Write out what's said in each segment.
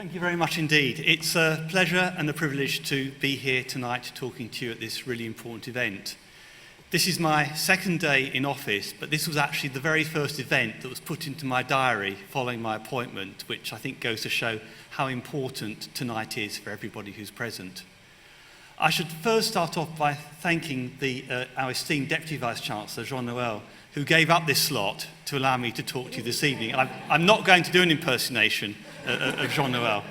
Thank you very much indeed. It's a pleasure and a privilege to be here tonight talking to you at this really important event. This is my second day in office, but this was actually the very first event that was put into my diary following my appointment, which I think goes to show how important tonight is for everybody who's present. I should first start off by thanking our esteemed Deputy Vice-Chancellor, Jean-Noël, who gave up this slot to allow me to talk to you this evening. I'm not going to do an impersonation of Jean-Noël,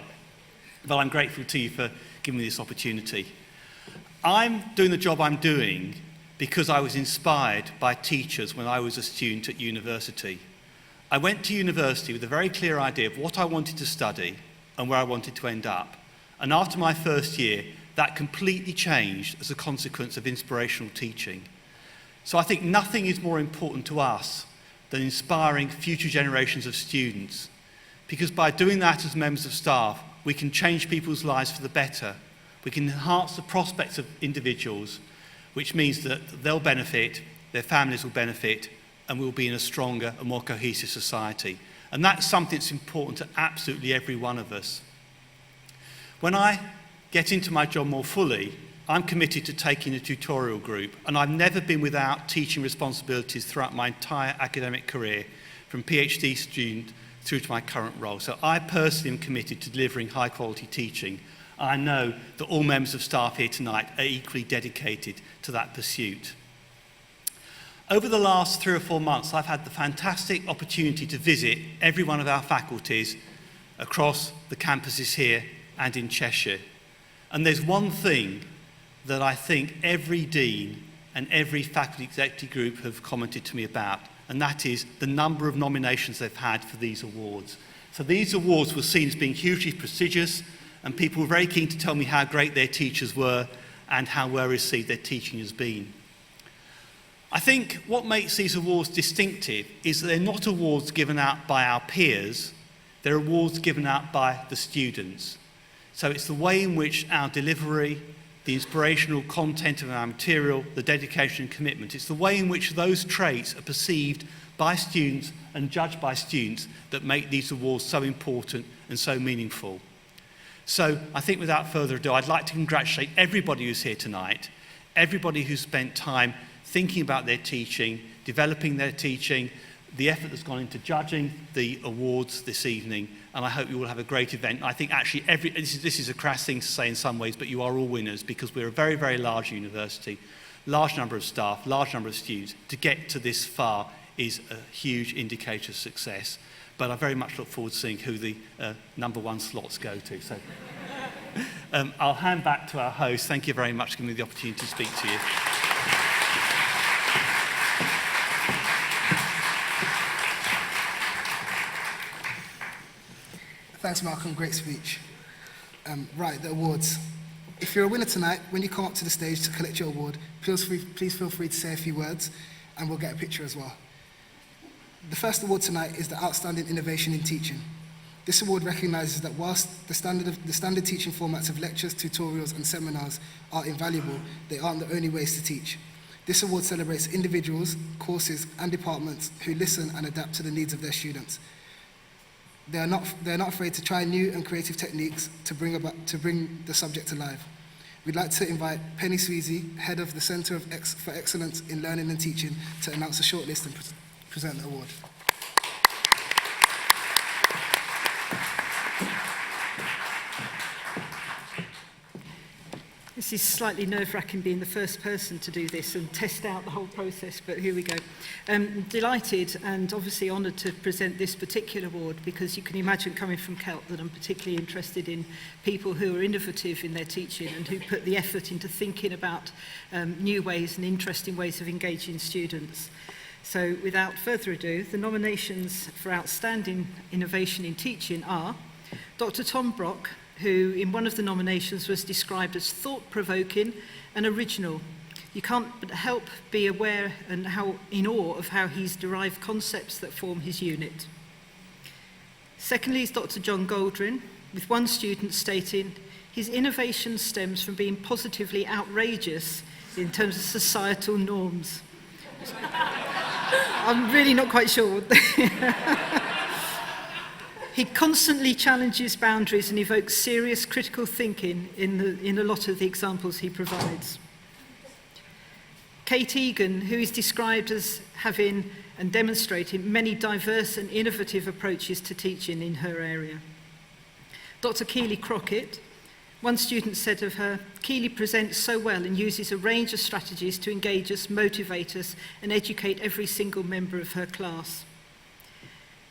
but I'm grateful to you for giving me this opportunity. I'm doing the job I'm doing because I was inspired by teachers when I was a student at university. I went to university with a very clear idea of what I wanted to study and where I wanted to end up. And after my first year, that completely changed as a consequence of inspirational teaching. So I think nothing is more important to us than inspiring future generations of students, because by doing that as members of staff, we can change people's lives for the better. We can enhance the prospects of individuals, which means that they'll benefit, their families will benefit, and we'll be in a stronger and more cohesive society. And that's something that's important to absolutely every one of us. When I get into my job more fully, I'm committed to taking a tutorial group, and I've never been without teaching responsibilities throughout my entire academic career, from PhD student through to my current role. So I personally am committed to delivering high quality teaching. I know that all members of staff here tonight are equally dedicated to that pursuit. Over the last 3 or 4 months, I've had the fantastic opportunity to visit every one of our faculties across the campuses here and in Cheshire. And there's one thing that I think every dean and every faculty executive group have commented to me about, and that is the number of nominations they've had for these awards. So these awards were seen as being hugely prestigious, and people were very keen to tell me how great their teachers were and how well received their teaching has been. I think what makes these awards distinctive is that they're not awards given out by our peers, they're awards given out by the students. So it's the way in which our delivery, the inspirational content of our material, the dedication and commitment, it's the way in which those traits are perceived by students and judged by students that make these awards so important and so meaningful. So I think without further ado, I'd like to congratulate everybody who's here tonight, everybody who's spent time thinking about their teaching, developing their teaching, the effort that's gone into judging the awards this evening, and I hope you will have a great event. I think actually this is a crass thing to say in some ways, but you are all winners because we're a very, very large university, large number of staff, large number of students. To get to this far is a huge indicator of success, but I very much look forward to seeing who the number one slots go to. So I'll hand back to our host. Thank you very much for giving me the opportunity to speak to you. Thanks, Malcolm. Great speech. Right, the awards. If you're a winner tonight, when you come up to the stage to collect your award, please feel free to say a few words, and we'll get a picture as well. The first award tonight is the Outstanding Innovation in Teaching. This award recognises that whilst the standard teaching formats of lectures, tutorials, and seminars are invaluable, they aren't the only ways to teach. This award celebrates individuals, courses, and departments who listen and adapt to the needs of their students. They're not afraid to try new and creative techniques to bring the subject to life. We'd like to invite Penny Sweezy, Head of the Centre for Excellence in Learning and Teaching, to announce a shortlist and present the award. This is slightly nerve-wracking being the first person to do this and test out the whole process, but here we go. Delighted and obviously honoured to present this particular award because you can imagine coming from Kelt that I'm particularly interested in people who are innovative in their teaching and who put the effort into thinking about new ways and interesting ways of engaging students. So without further ado, the nominations for Outstanding Innovation in Teaching are Dr. Tom Brock, who in one of the nominations was described as thought-provoking and original. You can't but help be aware and in awe of how he's derived concepts that form his unit. Secondly is Dr. John Goldrin, with one student stating his innovation stems from being positively outrageous in terms of societal norms. I'm really not quite sure. He constantly challenges boundaries and evokes serious critical thinking in a lot of the examples he provides. Kate Egan, who is described as having and demonstrating many diverse and innovative approaches to teaching in her area. Dr. Keely Crockett, one student said of her, Keely presents so well and uses a range of strategies to engage us, motivate us, and educate every single member of her class.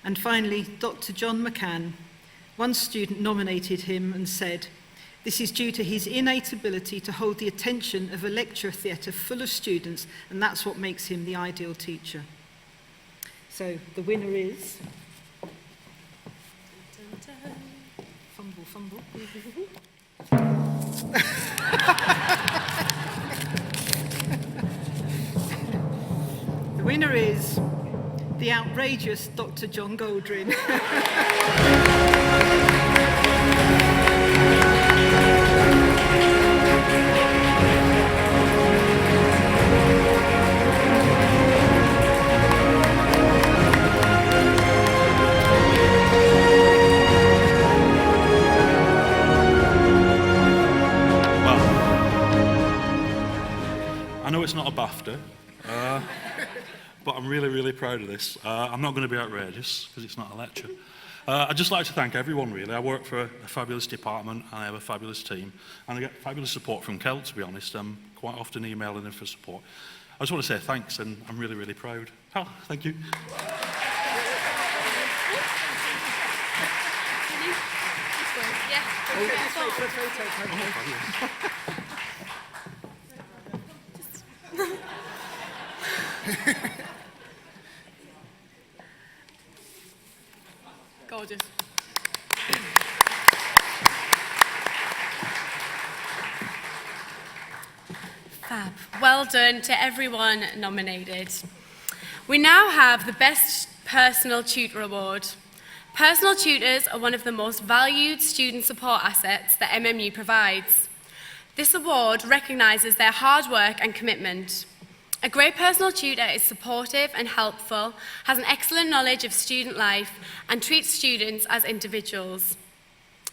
And finally, Dr. John McCann, one student nominated him and said, this is due to his innate ability to hold the attention of a lecture theatre full of students, and that's what makes him the ideal teacher. So the winner is... Fumble, fumble. The winner is the outrageous Dr. John Goldring. I know it's not a BAFTA, but I'm really, really proud of this. I'm not going to be outrageous because it's not a lecture. I'd just like to thank everyone, really. I work for a fabulous department and I have a fabulous team. And I get fabulous support from Kelt, to be honest. I'm quite often emailing them for support. I just want to say thanks and I'm really, really proud. Oh, thank you. Gorgeous. Fab. Well done to everyone nominated. We now have the Best Personal Tutor Award. Personal tutors are one of the most valued student support assets that MMU provides. This award recognises their hard work and commitment. A great personal tutor is supportive and helpful, has an excellent knowledge of student life, and treats students as individuals.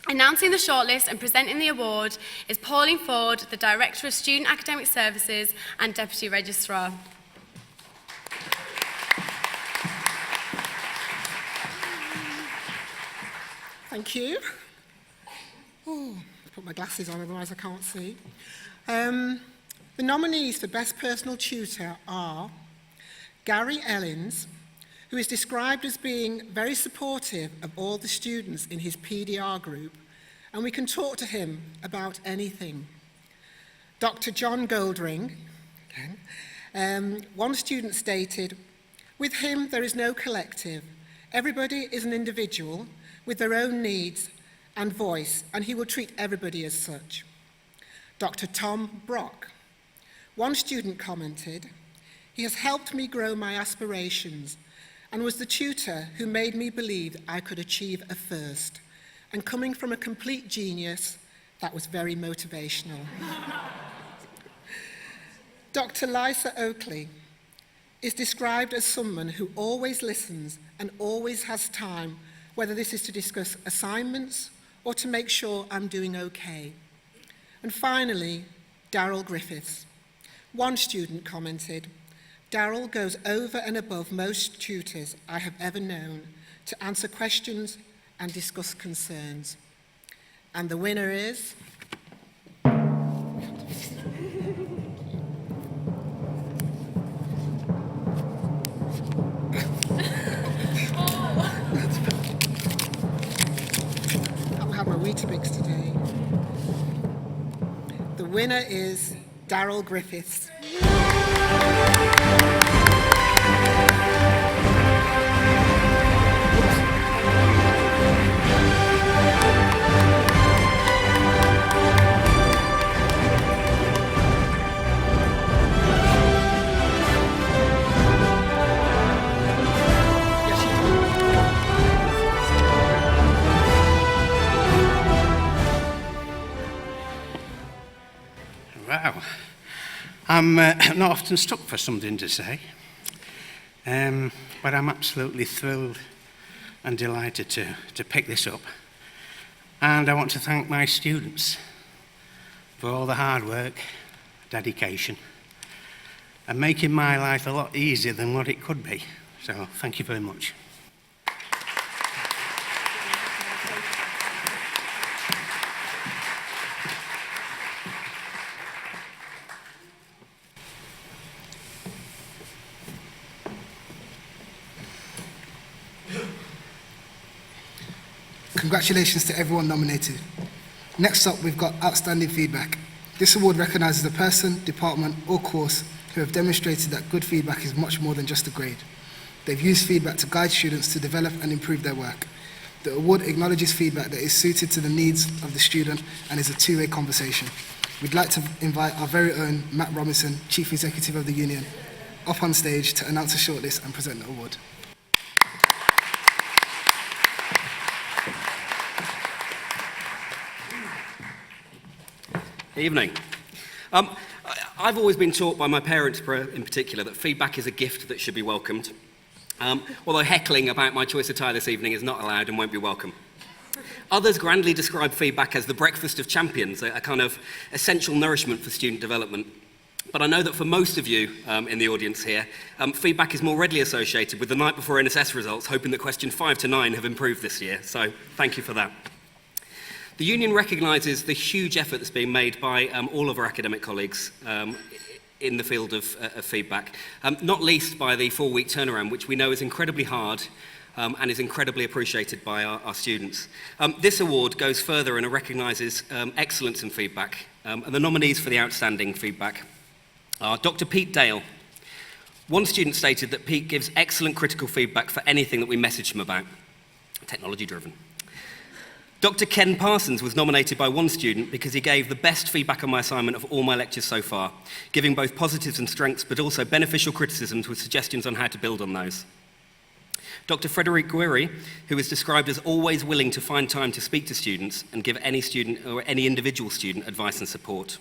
Announcing the shortlist and presenting the award is Pauline Ford, the Director of Student Academic Services and Deputy Registrar. Thank you. Oh, put my glasses on, otherwise I can't see. The nominees for Best Personal Tutor are Gary Ellins, who is described as being very supportive of all the students in his PDR group, and we can talk to him about anything. Dr. John Goldring, one student stated, with him there is no collective. Everybody is an individual with their own needs and voice, and he will treat everybody as such. Dr. Tom Brock, one student commented, he has helped me grow my aspirations and was the tutor who made me believe I could achieve a first. And coming from a complete genius, that was very motivational. Dr. Lysa Oakley is described as someone who always listens and always has time, whether this is to discuss assignments or to make sure I'm doing okay. And finally, Daryl Griffiths. One student commented, Daryl goes over and above most tutors I have ever known to answer questions and discuss concerns. And the winner is... I'll have my Weetabix today. The winner is Daryl Griffiths. Wow. I'm not often stuck for something to say, but I'm absolutely thrilled and delighted to pick this up. And I want to thank my students for all the hard work, dedication, and making my life a lot easier than what it could be. So thank you very much. Congratulations to everyone nominated. Next up, we've got outstanding feedback. This award recognises a person, department, or course who have demonstrated that good feedback is much more than just a grade. They've used feedback to guide students to develop and improve their work. The award acknowledges feedback that is suited to the needs of the student and is a two-way conversation. We'd like to invite our very own Matt Robinson, Chief Executive of the Union, up on stage to announce a shortlist and present the award. Evening. I've always been taught by my parents in particular that feedback is a gift that should be welcomed, although heckling about my choice of tie this evening is not allowed and won't be welcome. Others grandly describe feedback as the breakfast of champions, a kind of essential nourishment for student development. But I know that for most of you in the audience here, feedback is more readily associated with the night before NSS results, hoping that question 5 to 9 have improved this year. So thank you for that. The Union recognises the huge effort that's being made by all of our academic colleagues in the field of feedback, not least by the 4-week turnaround, which we know is incredibly hard and is incredibly appreciated by our students. This award goes further and recognises excellence in feedback, and the nominees for the outstanding feedback are Dr. Pete Dale. One student stated that Pete gives excellent critical feedback for anything that we message him about, technology-driven. Dr. Ken Parsons was nominated by one student because he gave the best feedback on my assignment of all my lectures so far, giving both positives and strengths, but also beneficial criticisms with suggestions on how to build on those. Dr. Frederic Guerri, who is described as always willing to find time to speak to students and give any student or any individual student advice and support.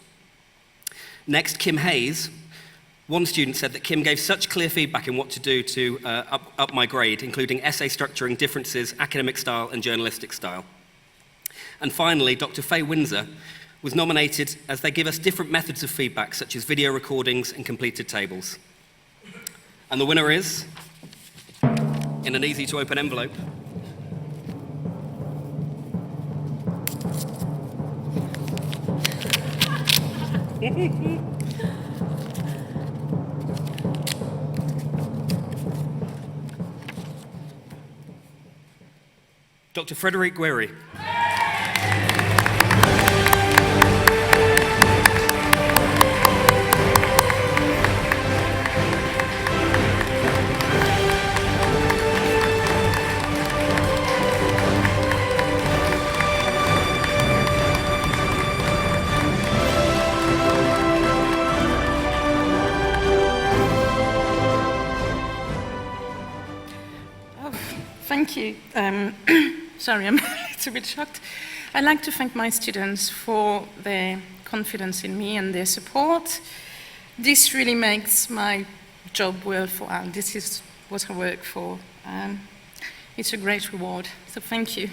Next, Kim Hayes. One student said that Kim gave such clear feedback in what to do to up my grade, including essay structuring, differences, academic style, and journalistic style. And finally, Dr. Faye Windsor was nominated as they give us different methods of feedback, such as video recordings and completed tables. And the winner is, in an easy-to-open envelope, Dr. Frederic Guerri. Thank you. Sorry, I'm a little bit shocked. I'd like to thank my students for their confidence in me and their support. This really makes my job worthwhile. This is what I work for. It's a great reward, so thank you.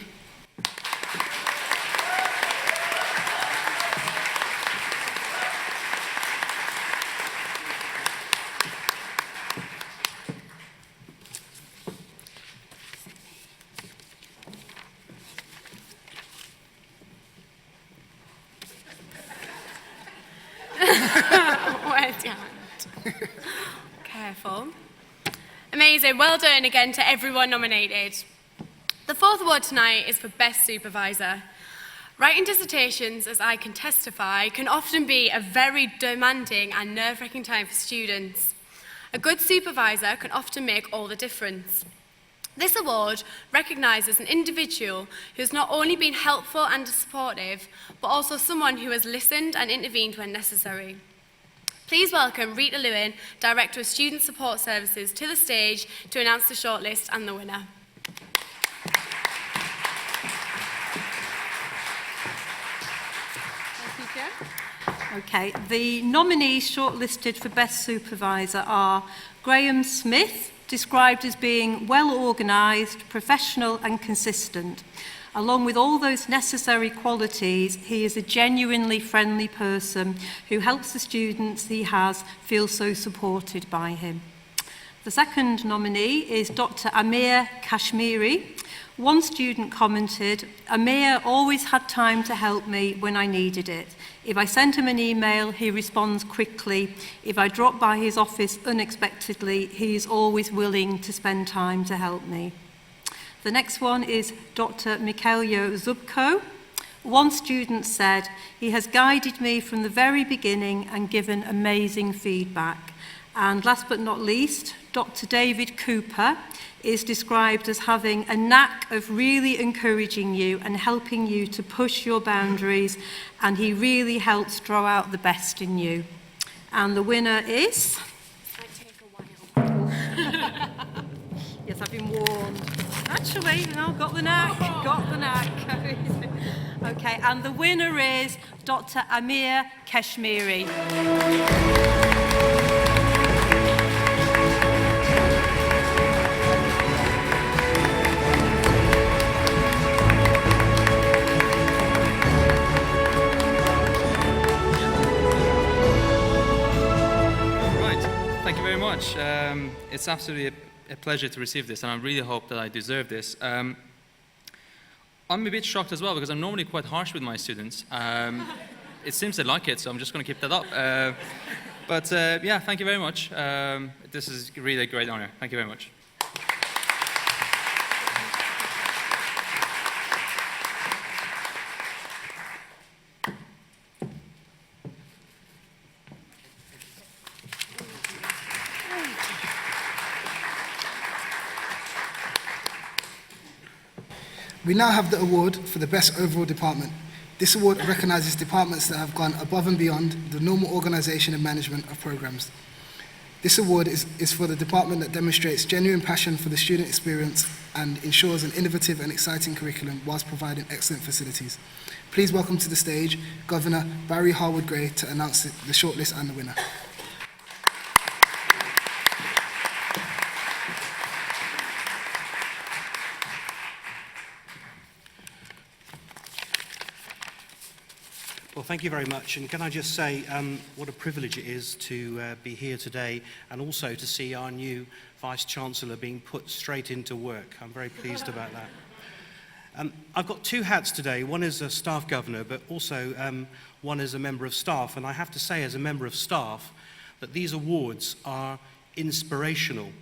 Well done. Careful. Amazing. Well done again to everyone nominated. The fourth award tonight is for Best Supervisor. Writing dissertations, as I can testify, can often be a very demanding and nerve-wracking time for students. A good supervisor can often make all the difference. This award recognises an individual who has not only been helpful and supportive, but also someone who has listened and intervened when necessary. Please welcome Rita Lewin, Director of Student Support Services, to the stage to announce the shortlist and the winner. Thank you, Jo. Okay, the nominees shortlisted for Best Supervisor are Graham Smith, described as being well organised, professional and consistent. Along with all those necessary qualities, he is a genuinely friendly person who helps the students he has feel so supported by him. The second nominee is Dr. Amir Kashmiri. One student commented, "Amir always had time to help me when I needed it. If I send him an email, he responds quickly. If I drop by his office unexpectedly, he is always willing to spend time to help me." The next one is Dr. Mikhailo Zubko. One student said, "He has guided me from the very beginning and given amazing feedback." And last but not least, Dr. David Cooper is described as having a knack of really encouraging you and helping you to push your boundaries, and he really helps draw out the best in you. And the winner is... Yes, I've been warned. Actually, no, got the knack, got the knack. Okay, and the winner is Dr. Amir Kashmiri. Thank you very much. It's absolutely a pleasure to receive this, and I really hope that I deserve this. I'm a bit shocked as well, because I'm normally quite harsh with my students. It seems they like it, so I'm just going to keep that up. Yeah, thank you very much. This is really a great honor. Thank you very much. We now have the award for the best overall department. This award recognises departments that have gone above and beyond the normal organisation and management of programmes. This award is for the department that demonstrates genuine passion for the student experience and ensures an innovative and exciting curriculum whilst providing excellent facilities. Please welcome to the stage Governor Barry Harwood-Gray to announce the shortlist and the winner. Well, thank you very much. And can I just say what a privilege it is to be here today, and also to see our new Vice-Chancellor being put straight into work. I'm very pleased about that. I've got two hats today. One is a staff governor, but also one is a member of staff. And I have to say, as a member of staff, that these awards are inspirational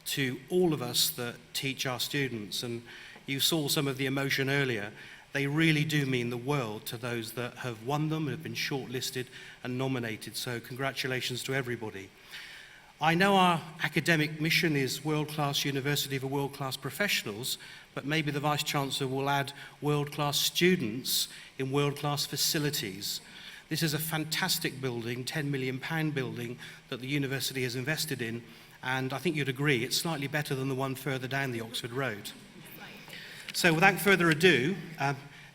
to all of us that teach our students. And you saw some of the emotion earlier. They really do mean the world to those that have won them, have been shortlisted and nominated. So congratulations to everybody. I know our academic mission is world-class university for world-class professionals, but maybe the Vice-Chancellor will add world-class students in world-class facilities. This is a fantastic building, £10 million building that the university has invested in, and I think you'd agree it's slightly better than the one further down the Oxford Road. So without further ado,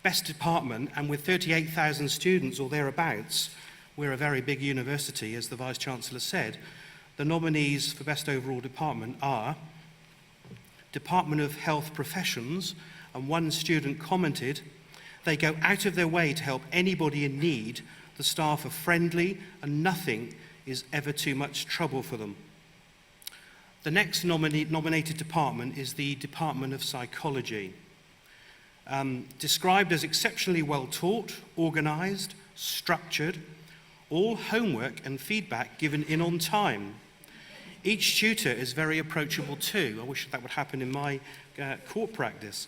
best department, and with 38,000 students or thereabouts, we're a very big university, as the Vice-Chancellor said. The nominees for best overall department are Department of Health Professions, and one student commented, "They go out of their way to help anybody in need. The staff are friendly and nothing is ever too much trouble for them." The next nominated department is the Department of Psychology. Described as exceptionally well taught, organised, structured, all homework and feedback given in on time. Each tutor is very approachable too. I wish that would happen in my court practice.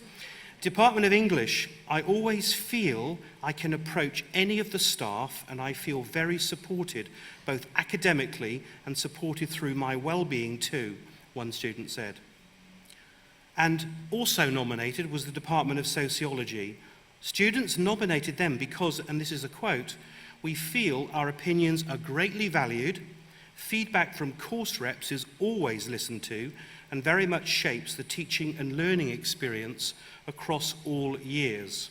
Department of English, I always feel I can approach any of the staff and I feel very supported, both academically and supported through my well-being too, one student said. And also nominated was the Department of Sociology. Students nominated them because, and this is a quote, "We feel our opinions are greatly valued, feedback from course reps is always listened to, and very much shapes the teaching and learning experience across all years."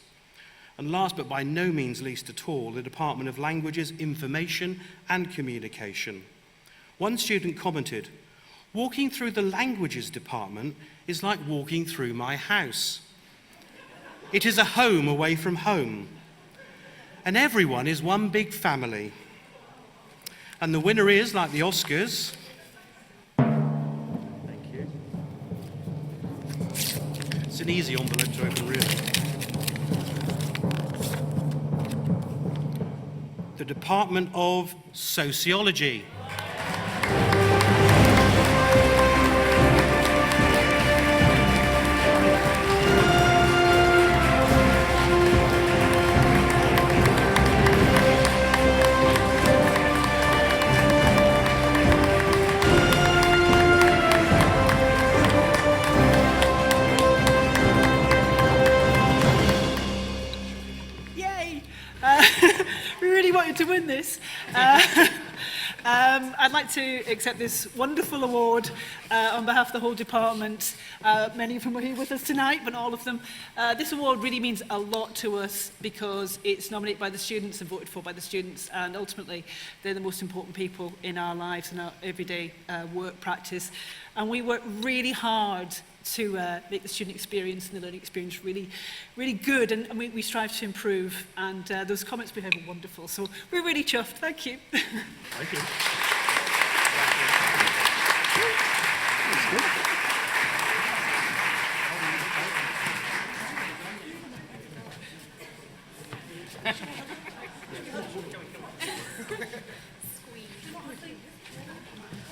And last but by no means least at all, the Department of Languages, Information and Communication. One student commented, Walking through the languages department is like walking through my house. It is a home away from home. And everyone is one big family. And the winner is, like the Oscars, thank you. It's an easy envelope to open, really. The Department of Sociology. Yay! We really wanted to win this. I'd like to accept this wonderful award on behalf of the whole department. Many of them are here with us tonight, but not all of them. This award really means a lot to us because it's nominated by the students and voted for by the students, and ultimately they're the most important people in our lives and our everyday work practice. And we work really hard to make the student experience and the learning experience really, really good, and we strive to improve. And those comments we heard were wonderful, so we're really chuffed. Thank you. Thank you.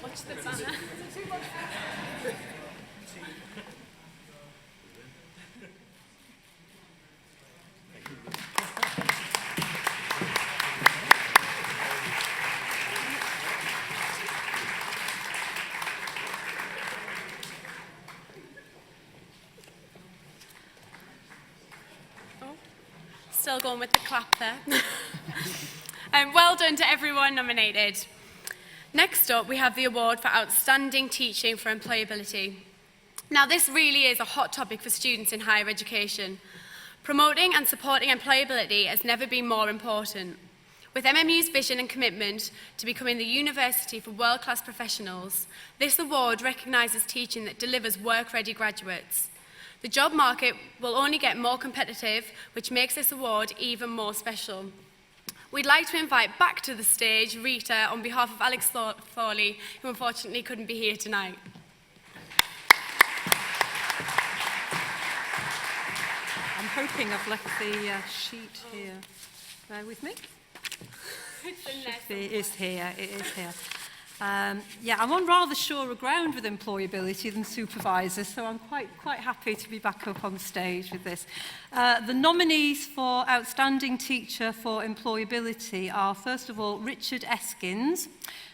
Watch the banner. Still going with the clap there. Well done to everyone nominated. Next up, we have the award for Outstanding Teaching for Employability. Now, this really is a hot topic for students in higher education. Promoting and supporting employability has never been more important. With MMU's vision and commitment to becoming the university for world-class professionals, this award recognises teaching that delivers work-ready graduates. The job market will only get more competitive, which makes this award even more special. We'd like to invite back to the stage Rita on behalf of Alex Thorley, who unfortunately couldn't be here tonight. I'm hoping I've left the sheet here. Bear with me. It is here. Yeah, I'm on rather surer ground with employability than supervisor, so I'm quite happy to be back up on stage with this. The nominees for Outstanding Teacher for Employability are, first of all, Richard Eskins.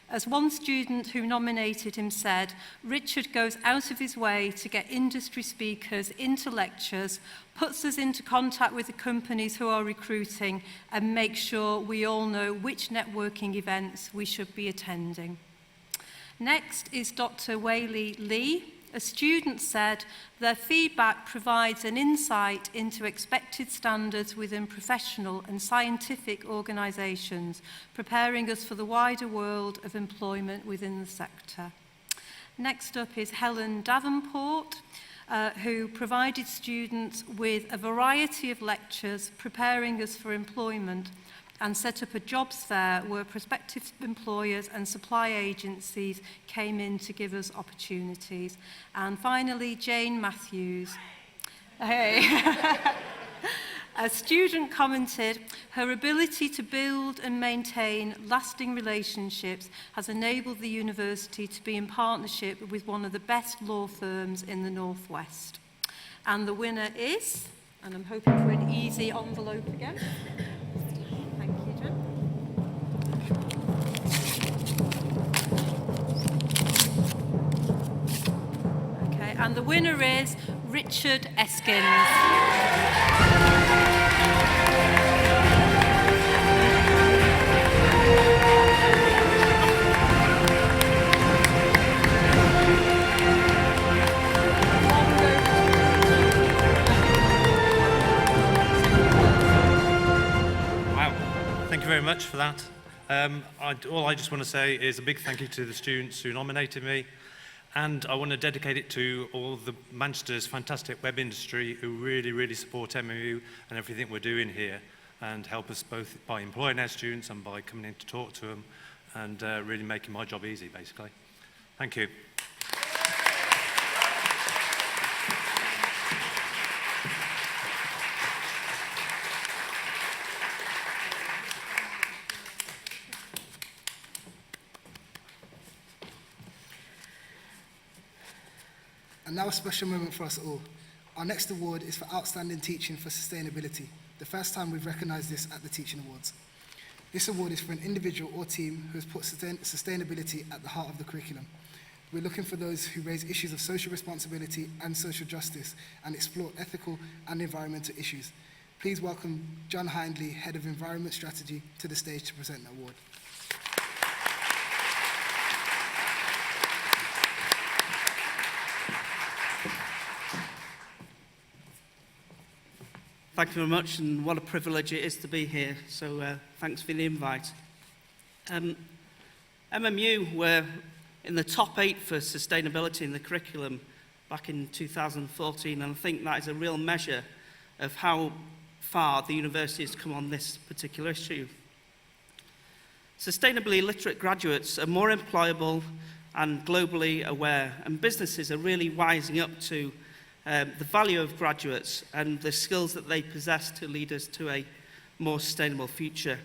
As one student who nominated him said, Richard goes out of his way to get industry speakers into lectures, puts us into contact with the companies who are recruiting, and makes sure we all know which networking events we should be attending. Next is Dr. Whaley Lee. A student said their feedback provides an insight into expected standards within professional and scientific organisations, preparing us for the wider world of employment within the sector. Next up is Helen Davenport, who provided students with a variety of lectures, preparing us for employment, and set up a jobs fair where prospective employers and supply agencies came in to give us opportunities. And finally, Jane Matthews. Hey. A student commented, her ability to build and maintain lasting relationships has enabled the university to be in partnership with one of the best law firms in the Northwest. And the winner is, and I'm hoping for an easy envelope again. And the winner is Richard Eskins. Wow, thank you very much for that. All I just want to say is a big thank you to the students who nominated me. And I want to dedicate it to all the Manchester's fantastic web industry who really, really support MMU and everything we're doing here and help us both by employing our students and by coming in to talk to them and really making my job easy, basically. Thank you. And now a special moment for us all. Our next award is for Outstanding Teaching for Sustainability, the first time we've recognised this at the Teaching Awards. This award is for an individual or team who has put sustainability at the heart of the curriculum. We're looking for those who raise issues of social responsibility and social justice and explore ethical and environmental issues. Please welcome John Hindley, Head of Environment Strategy, to the stage to present the award. Thank you very much, and what a privilege it is to be here. So thanks for the invite. MMU were in the top 8 for sustainability in the curriculum back in 2014, and I think that is a real measure of how far the university has come on this particular issue. Sustainably literate graduates are more employable and globally aware, and businesses are really wising up to the value of graduates and the skills that they possess to lead us to a more sustainable future.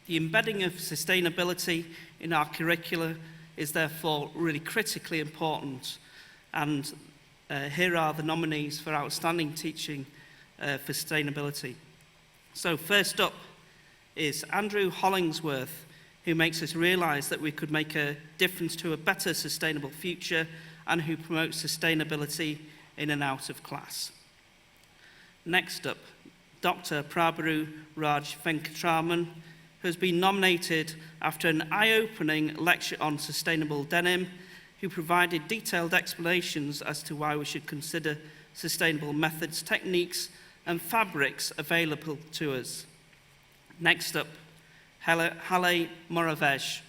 The embedding of sustainability in our curricula is therefore really critically important, and here are the nominees for Outstanding Teaching for Sustainability. So first up is Andrew Hollingsworth, who makes us realise that we could make a difference to a better sustainable future and who promotes sustainability in and out of class. Next up, Dr. Prabhu Raj Venkatraman, who has been nominated after an eye-opening lecture on sustainable denim, who provided detailed explanations as to why we should consider sustainable methods, techniques, and fabrics available to us. Next up, Halle Moravesh.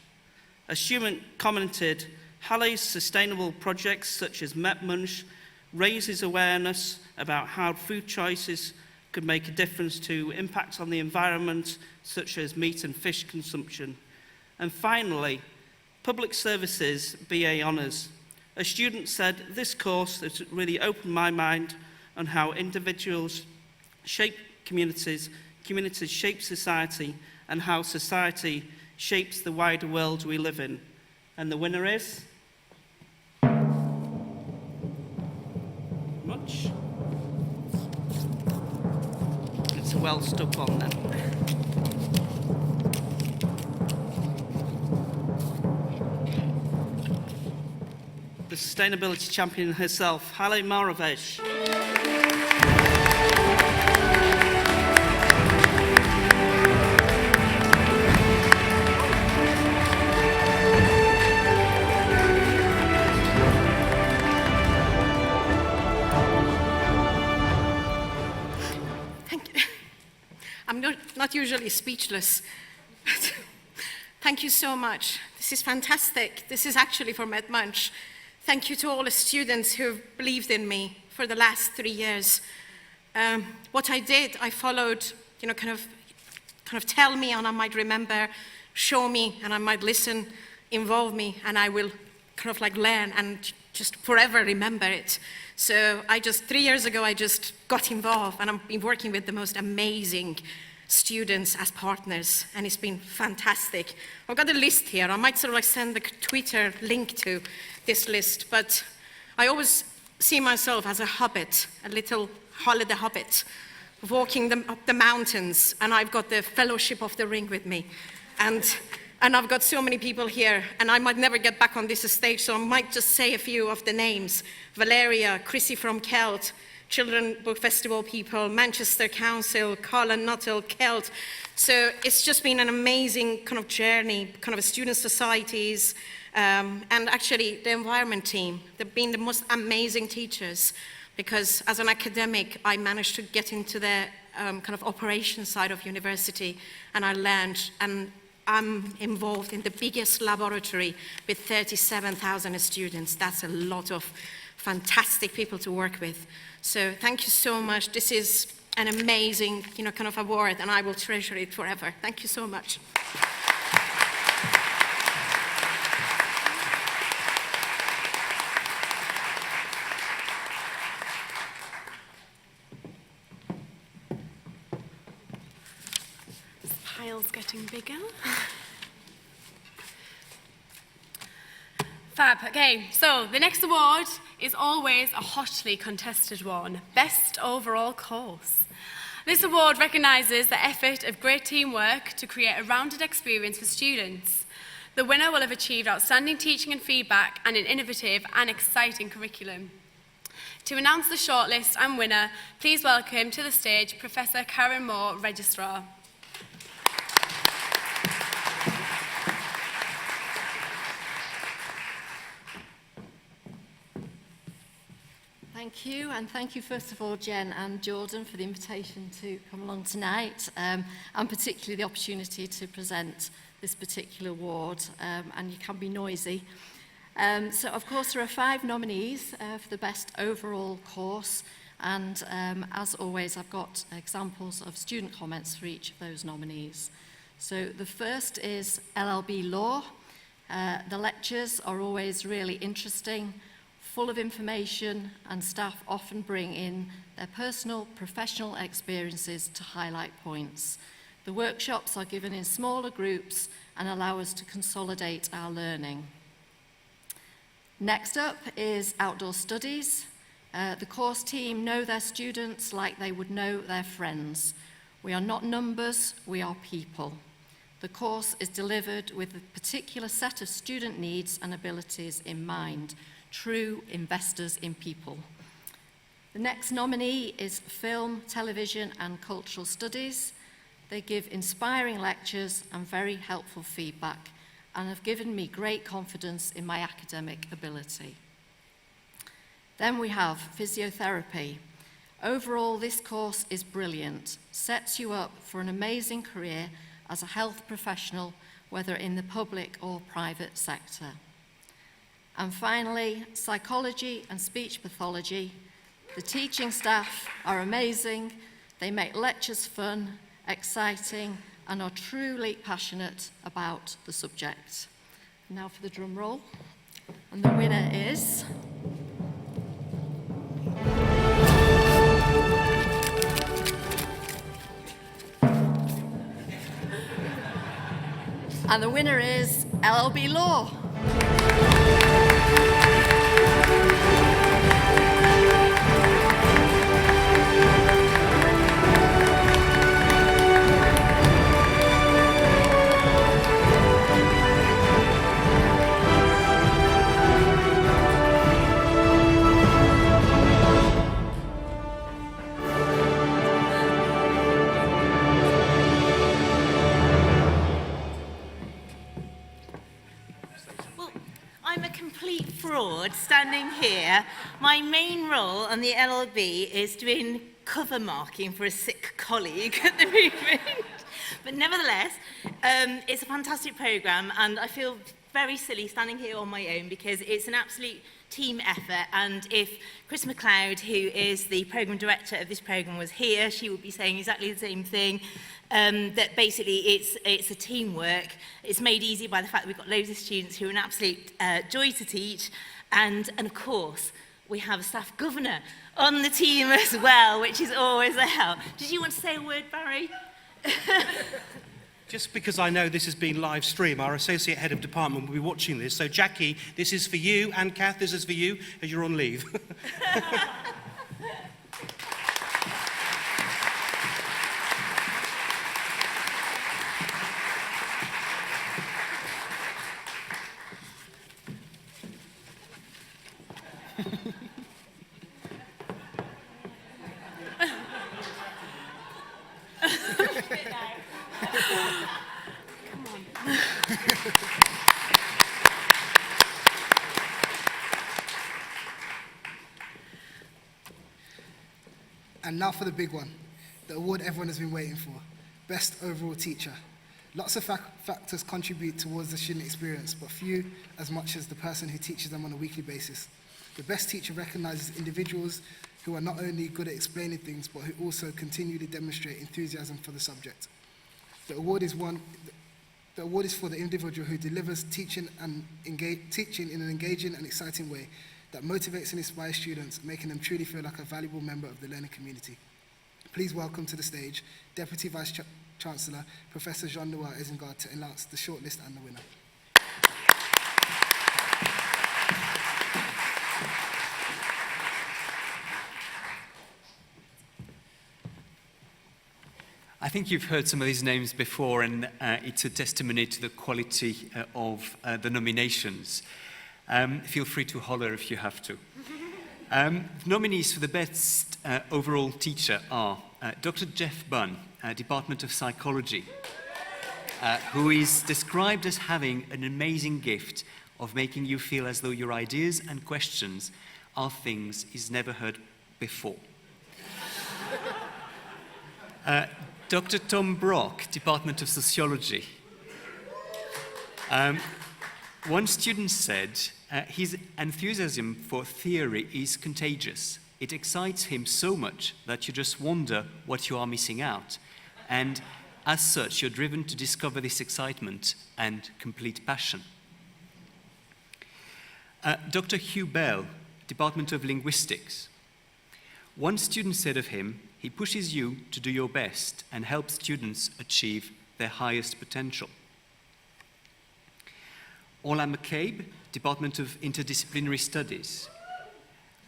A student commented, Halle's sustainable projects such as MetMunch raises awareness about how food choices could make a difference to impacts on the environment, such as meat and fish consumption. And finally, Public Services BA Honours. A student said, this course has really opened my mind on how individuals shape communities, communities shape society, and how society shapes the wider world we live in. And the winner is? Much. It's a well stuck one then. The sustainability champion herself, Halle Moravesh. I'm not usually speechless. Thank you so much. This is fantastic. This is actually for MedMunch. Thank you to all the students who have believed in me for the last 3 years. What I did, I followed, kind of tell me and I might remember, show me and I might listen, involve me, and I will kind of learn and just forever remember it. So 3 years ago, I just got involved, and I've been working with the most amazing students as partners, and it's been fantastic. I've got a list here. I might send the Twitter link to this list, but I always see myself as a hobbit, a little holiday hobbit, walking up the mountains, and I've got the Fellowship of the Ring with me. And I've got so many people here, and I might never get back on this stage, so I might just say a few of the names. Valeria, Chrissy from Celt, Children Book Festival people, Manchester Council, Colin Nuttall, Celt. So it's just been an amazing kind of journey, kind of student societies, and actually the environment team. They've been the most amazing teachers, because as an academic, I managed to get into the kind of operations side of university, and I learned, and I'm involved in the biggest laboratory with 37,000 students. That's a lot of fantastic people to work with. So thank you so much. This is an amazing, kind of award, and I will treasure it forever. Thank you so much. Pile's getting bigger. Fab. Okay, so the next award is always a hotly contested one, Best Overall Course. This award recognises the effort of great teamwork to create a rounded experience for students. The winner will have achieved outstanding teaching and feedback and an innovative and exciting curriculum. To announce the shortlist and winner, please welcome to the stage Professor Karen Moore, Registrar. Thank you, and thank you first of all, Jen and Jordan, for the invitation to come along tonight, and particularly the opportunity to present this particular award, and you can be noisy. So, of course, there are 5 nominees for the Best Overall Course, and as always, I've got examples of student comments for each of those nominees. So the first is LLB Law. The lectures are always really interesting, full of information, and staff often bring in their personal, professional experiences to highlight points. The workshops are given in smaller groups and allow us to consolidate our learning. Next up is Outdoor Studies. The course team know their students like they would know their friends. We are not numbers, we are people. The course is delivered with a particular set of student needs and abilities in mind. True investors in people. The next nominee is Film, Television and Cultural Studies. They give inspiring lectures and very helpful feedback and have given me great confidence in my academic ability. Then we have Physiotherapy. Overall, this course is brilliant, sets you up for an amazing career as a health professional, whether in the public or private sector. And finally, Psychology and Speech Pathology. The teaching staff are amazing. They make lectures fun, exciting, and are truly passionate about the subject. Now for the drum roll. And the winner is... And the winner is LLB Law. Standing here, my main role on the LLB is doing cover marking for a sick colleague at the moment. But nevertheless, it's a fantastic programme, and I feel very silly standing here on my own because it's an absolute team effort. And if Chris MacLeod, who is the programme director of this programme, was here, she would be saying exactly the same thing. That basically it's a teamwork. It's made easy by the fact that we've got loads of students who are an absolute joy to teach. And of course, we have a staff governor on the team as well, which is always a help. Did you want to say a word, Barry? Just because I know this has been live streamed, our Associate Head of Department will be watching this. So Jackie, this is for you, and Kath, this is for you, as you're on leave. And now for the big one, the award everyone has been waiting for, Best Overall Teacher. Lots of factors contribute towards the student experience, but few as much as the person who teaches them on a weekly basis. The best teacher recognizes individuals who are not only good at explaining things, but who also continually demonstrate enthusiasm for the subject. The award is for the individual who delivers teaching in an engaging and exciting way that motivates and inspires students, making them truly feel like a valuable member of the learning community. Please welcome to the stage Deputy Vice-Chancellor, Professor Jean-Noël Isengard, to announce the shortlist and the winner. I think you've heard some of these names before, and it's a testimony to the quality of the nominations. Feel free to holler if you have to. Nominees for the best overall teacher are Dr. Jeff Bunn, Department of Psychology, who is described as having an amazing gift of making you feel as though your ideas and questions are things he's never heard before. Dr. Tom Brock, Department of Sociology. One student said his enthusiasm for theory is contagious. It excites him so much that you just wonder what you are missing out. And as such, you're driven to discover this excitement and complete passion. Dr. Hugh Bell, Department of Linguistics. One student said of him, he pushes you to do your best and helps students achieve their highest potential. Ola McCabe, Department of Interdisciplinary Studies.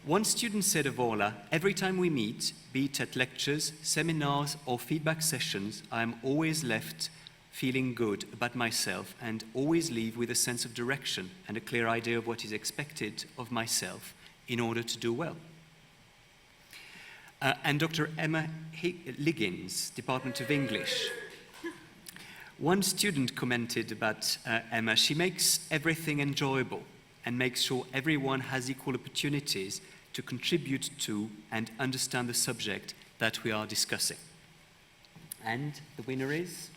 One student said of Ola, every time we meet, be it at lectures, seminars, or feedback sessions, I am always left feeling good about myself and always leave with a sense of direction and a clear idea of what is expected of myself in order to do well. And Dr. Emma Liggins, Department of English. One student commented about Emma, she makes everything enjoyable and makes sure everyone has equal opportunities to contribute to and understand the subject that we are discussing. And the winner is?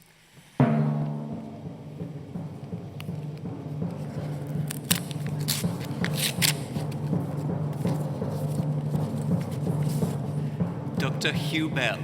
Dr. Hugh Bell.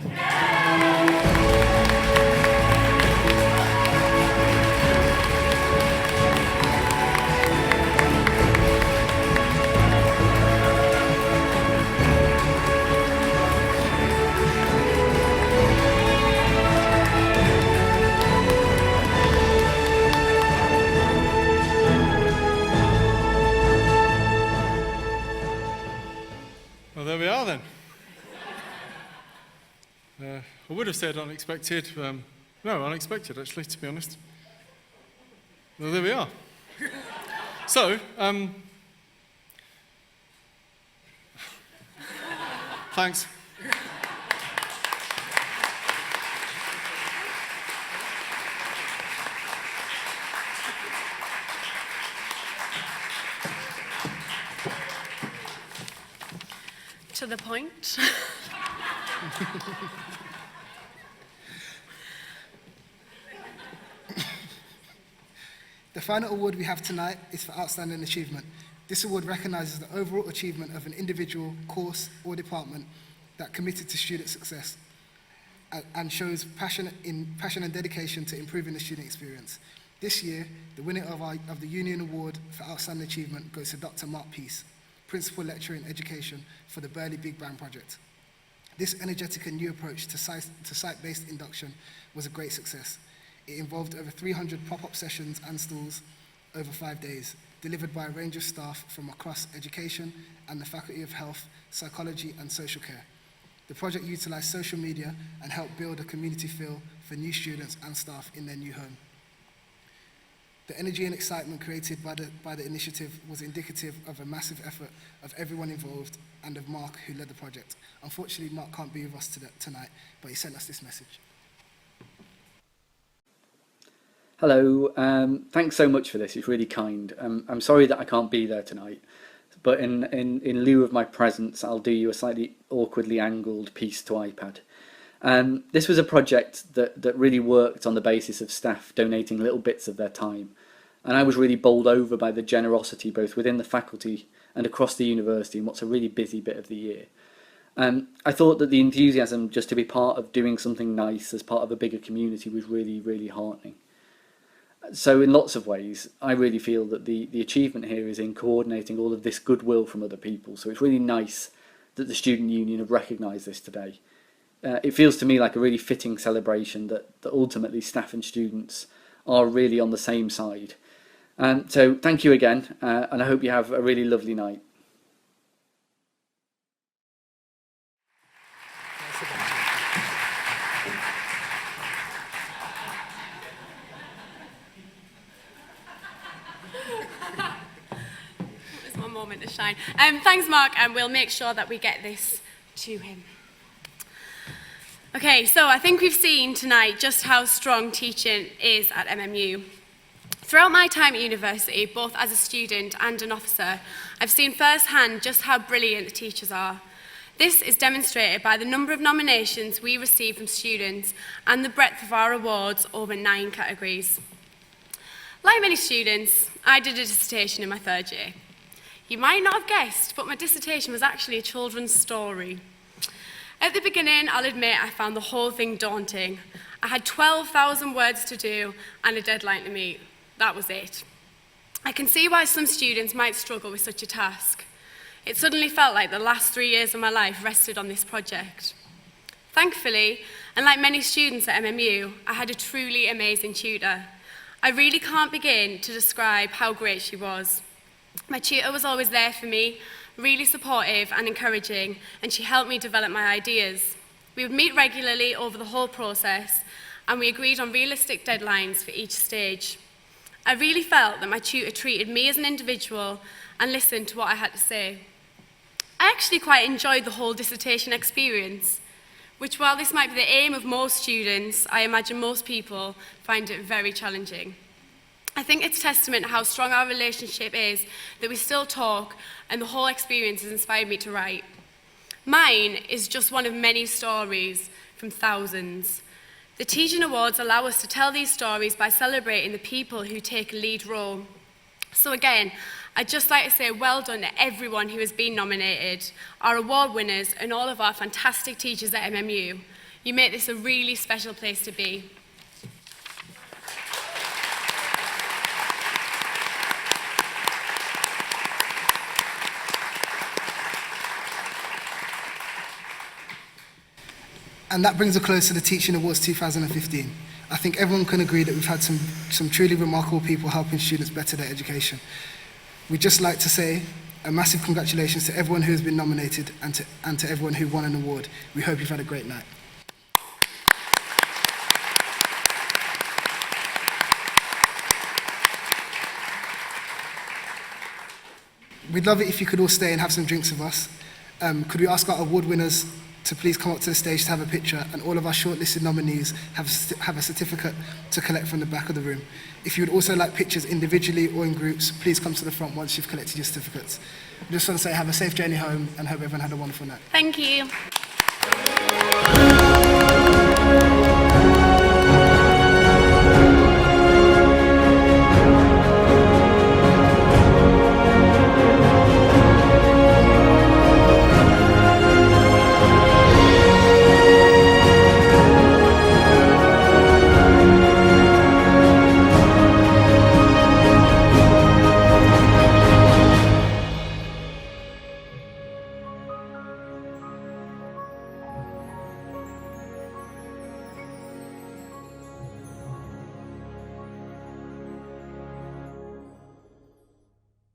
Well, there we are then. I would have said unexpected. No, unexpected, actually, to be honest. Well, there we are. So, thanks. To the point. The final award we have tonight is for Outstanding Achievement. This award recognizes the overall achievement of an individual, course, or department that committed to student success and shows passion and dedication to improving the student experience. This year, the winner of the Union Award for Outstanding Achievement goes to Dr. Mark Peace, Principal Lecturer in Education for the Burley Big Bang Project. This energetic and new approach to site-based induction was a great success. It involved over 300 pop-up sessions and stalls over 5 days, delivered by a range of staff from across education and the Faculty of Health, Psychology and Social Care. The project utilized social media and helped build a community feel for new students and staff in their new home. The energy and excitement created by the initiative was indicative of a massive effort of everyone involved and of Mark, who led the project. Unfortunately, Mark can't be with us tonight, but he sent us this message. Hello, thanks so much for this, it's really kind. I'm sorry that I can't be there tonight, but in lieu of my presence, I'll do you a slightly awkwardly angled piece to iPad. This was a project that really worked on the basis of staff donating little bits of their time. And I was really bowled over by the generosity both within the faculty and across the university in what's a really busy bit of the year. I thought that the enthusiasm just to be part of doing something nice as part of a bigger community was really, really heartening. So in lots of ways, I really feel that the achievement here is in coordinating all of this goodwill from other people. So it's really nice that the Student Union have recognised this today. It feels to me like a really fitting celebration that ultimately staff and students are really on the same side. So thank you again, and I hope you have a really lovely night. It's my moment to shine. Thanks, Mark, and we'll make sure that we get this to him. Okay, so I think we've seen tonight just how strong teaching is at MMU. Throughout my time at university, both as a student and an officer, I've seen firsthand just how brilliant the teachers are. This is demonstrated by the number of nominations we receive from students and the breadth of our awards over 9 categories. Like many students, I did a dissertation in my 3rd year. You might not have guessed, but my dissertation was actually a children's story. At the beginning, I'll admit I found the whole thing daunting. I had 12,000 words to do and a deadline to meet. That was it. I can see why some students might struggle with such a task. It suddenly felt like the last 3 years of my life rested on this project. Thankfully, and like many students at MMU, I had a truly amazing tutor. I really can't begin to describe how great she was. My tutor was always there for me, really supportive and encouraging, and she helped me develop my ideas. We would meet regularly over the whole process, and we agreed on realistic deadlines for each stage. I really felt that my tutor treated me as an individual and listened to what I had to say. I actually quite enjoyed the whole dissertation experience, which, while this might be the aim of most students, I imagine most people find it very challenging. I think it's testament to how strong our relationship is that we still talk, and the whole experience has inspired me to write. Mine is just one of many stories from thousands. The Teaching Awards allow us to tell these stories by celebrating the people who take a lead role. So again, I'd just like to say well done to everyone who has been nominated, our award winners, and all of our fantastic teachers at MMU. You make this a really special place to be. And that brings a close to the Teaching Awards 2015. I think everyone can agree that we've had some truly remarkable people helping students better their education. We'd just like to say a massive congratulations to everyone who has been nominated and to everyone who won an award. We hope you've had a great night. We'd love it if you could all stay and have some drinks with us. Could we ask our award winners to please come up to the stage to have a picture, and all of our shortlisted nominees have a certificate to collect from the back of the room. If you would also like pictures individually or in groups, please come to the front once you've collected your certificates. I just want to say have a safe journey home and hope everyone had a wonderful night. Thank you.